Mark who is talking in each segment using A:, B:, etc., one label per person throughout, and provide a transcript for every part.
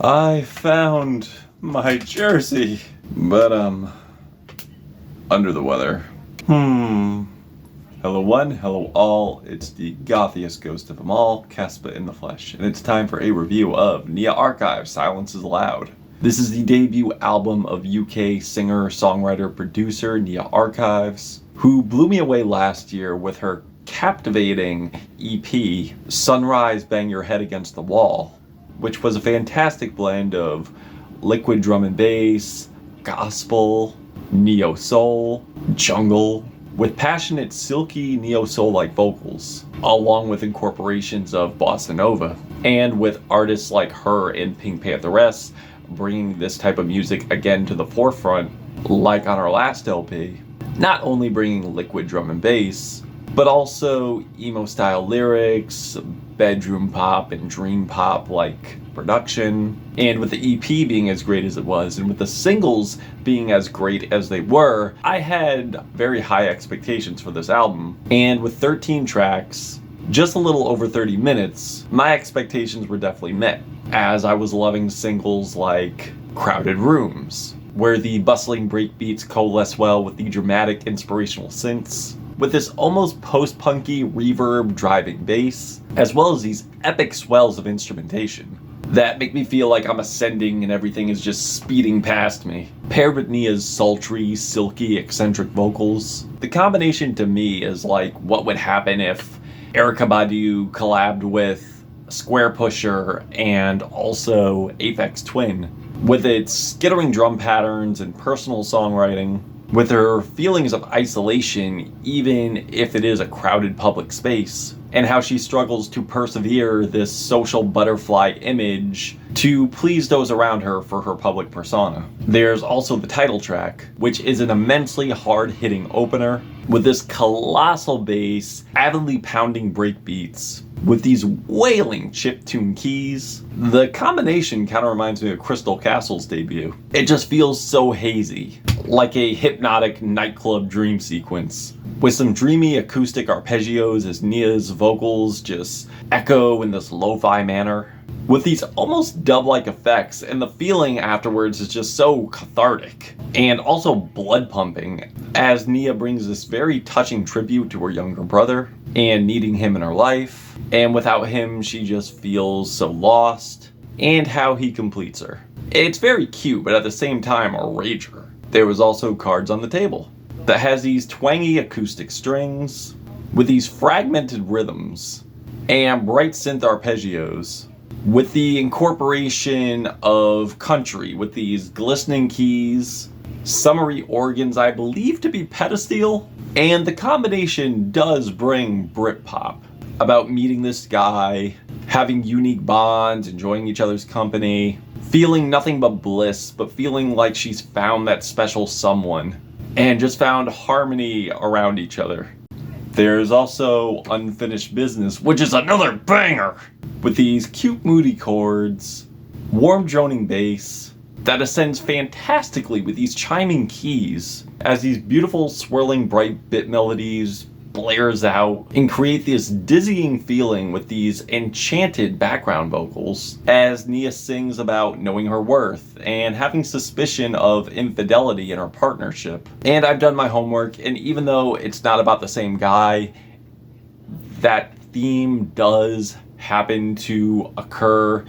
A: I found my jersey, but I'm under the weather. Hello one, hello all, it's the gothiest ghost of them all, Caspa in the flesh, and it's time for a review of Nia Archive's Silence is Loud. This is the debut album of UK singer, songwriter, producer Nia Archives, who blew me away last year with her captivating EP, Sunrise Bang Your Head Against the Wall, which was a fantastic blend of liquid drum and bass, gospel, neo-soul, jungle, with passionate, silky neo-soul-like vocals, along with incorporations of bossa nova, and with artists like her and Pink Pantheress bringing this type of music again to the forefront, like on our last LP. Not only bringing liquid drum and bass, but also emo-style lyrics, bedroom pop and dream pop like production, and with the EP being as great as it was, and with the singles being as great as they were, I had very high expectations for this album. And with 13 tracks, just a little over 30 minutes, my expectations were definitely met, as I was loving singles like Crowded Rooms, where the bustling breakbeats coalesce well with the dramatic inspirational synths, with this almost post-punky reverb driving bass, as well as these epic swells of instrumentation that make me feel like I'm ascending and everything is just speeding past me. Paired with Nia's sultry, silky, eccentric vocals, the combination to me is like what would happen if Erykah Badu collabed with Squarepusher and also Aphex Twin, with its skittering drum patterns and personal songwriting, with her feelings of isolation even if it is a crowded public space, and how she struggles to persevere this social butterfly image to please those around her for her public persona. There's also the title track, which is an immensely hard-hitting opener, with this colossal bass, avidly pounding breakbeats, with these wailing chiptune keys. The combination kind of reminds me of Crystal Castle's debut. It just feels so hazy, like a hypnotic nightclub dream sequence, with some dreamy acoustic arpeggios as Nia's vocals just echo in this lo-fi manner, with these almost dub-like effects, and the feeling afterwards is just so cathartic, and also blood-pumping, as Nia brings this very touching tribute to her younger brother, and needing him in her life, and without him she just feels so lost, and how he completes her. It's very cute, but at the same time a rager. There was also Cards on the Table, that has these twangy acoustic strings, with these fragmented rhythms, and bright synth arpeggios, with the incorporation of country, with these glistening keys, summery organs I believe to be pedestal, and the combination does bring Brit pop, about meeting this guy, having unique bonds, enjoying each other's company, feeling nothing but bliss, but feeling like she's found that special someone, and just found harmony around each other. There's also Unfinished Business, which is another banger, with these cute moody chords, warm droning bass, that ascends fantastically with these chiming keys, as these beautiful swirling bright bit melodies blares out and create this dizzying feeling with these enchanted background vocals as Nia sings about knowing her worth and having suspicion of infidelity in her partnership. And I've done my homework, and even though it's not about the same guy, that theme does happen to occur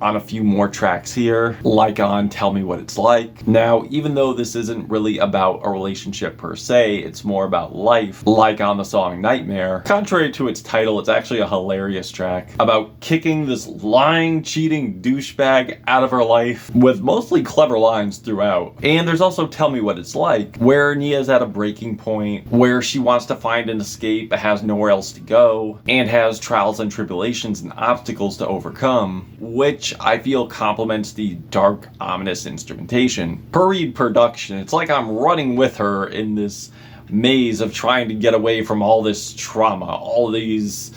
A: on a few more tracks here, like on Tell Me What It's Like. Now, even though this isn't really about a relationship per se, it's more about life, like on the song Nightmare. Contrary to its title, it's actually a hilarious track about kicking this lying, cheating douchebag out of her life, with mostly clever lines throughout. And there's also Tell Me What It's Like, where Nia's at a breaking point, where she wants to find an escape but has nowhere else to go, and has trials and tribulations and obstacles to overcome, which I feel complements the dark, ominous instrumentation. Hurried production, it's like I'm running with her in this maze of trying to get away from all this trauma, all these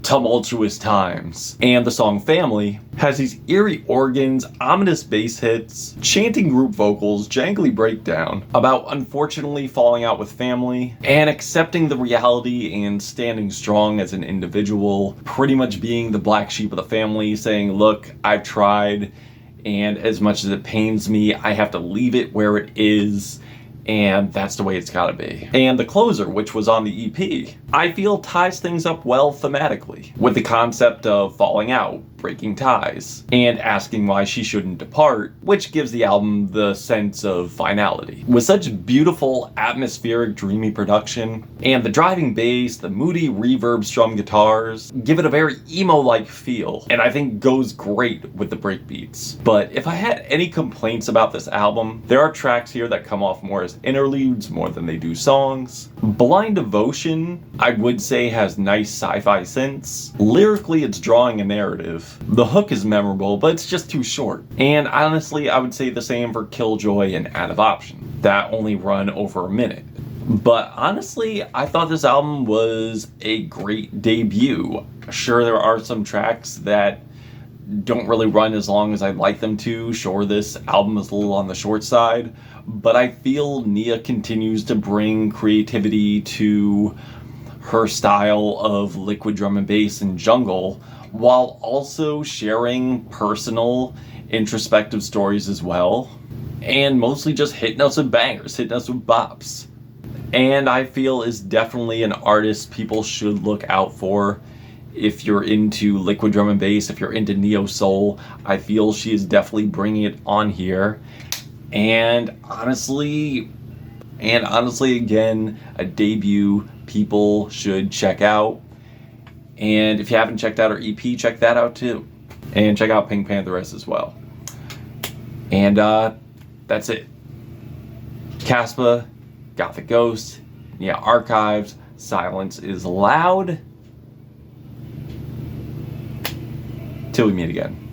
A: tumultuous times. And the song Family has these eerie organs, ominous bass hits, chanting group vocals, jangly breakdown about unfortunately falling out with family and accepting the reality and standing strong as an individual, pretty much being the black sheep of the family, saying, look, I've tried and as much as it pains me, I have to leave it where it is, and that's the way it's gotta be. And the closer, which was on the EP, I feel ties things up well thematically, with the concept of falling out, breaking ties, and asking why she shouldn't depart, which gives the album the sense of finality. With such beautiful, atmospheric, dreamy production, and the driving bass, the moody reverb strum guitars, give it a very emo-like feel, and I think goes great with the breakbeats. But if I had any complaints about this album, there are tracks here that come off more as interludes more than they do songs. Blind Devotion, I would say, has nice sci-fi synths. Lyrically, it's drawing a narrative. The hook is memorable, but it's just too short. And honestly, I would say the same for Killjoy and Out of Option, that only run over a minute. But honestly, I thought this album was a great debut. Sure, there are some tracks that don't really run as long as I'd like them to. Sure, this album is a little on the short side, but I feel Nia continues to bring creativity to her style of liquid drum and bass and jungle, while also sharing personal, introspective stories as well, and mostly just hitting us with bangers, hitting us with bops. And I feel is definitely an artist people should look out for. If you're into liquid drum and bass, if you're into neo soul, I feel she is definitely bringing it on here. And honestly, again, a debut people should check out. And if you haven't checked out her EP, check that out too. And check out Pink Pantheress as well. And that's it. Caspa, Gothic Ghost, Nia Archives, Silence is Loud. Till we meet again.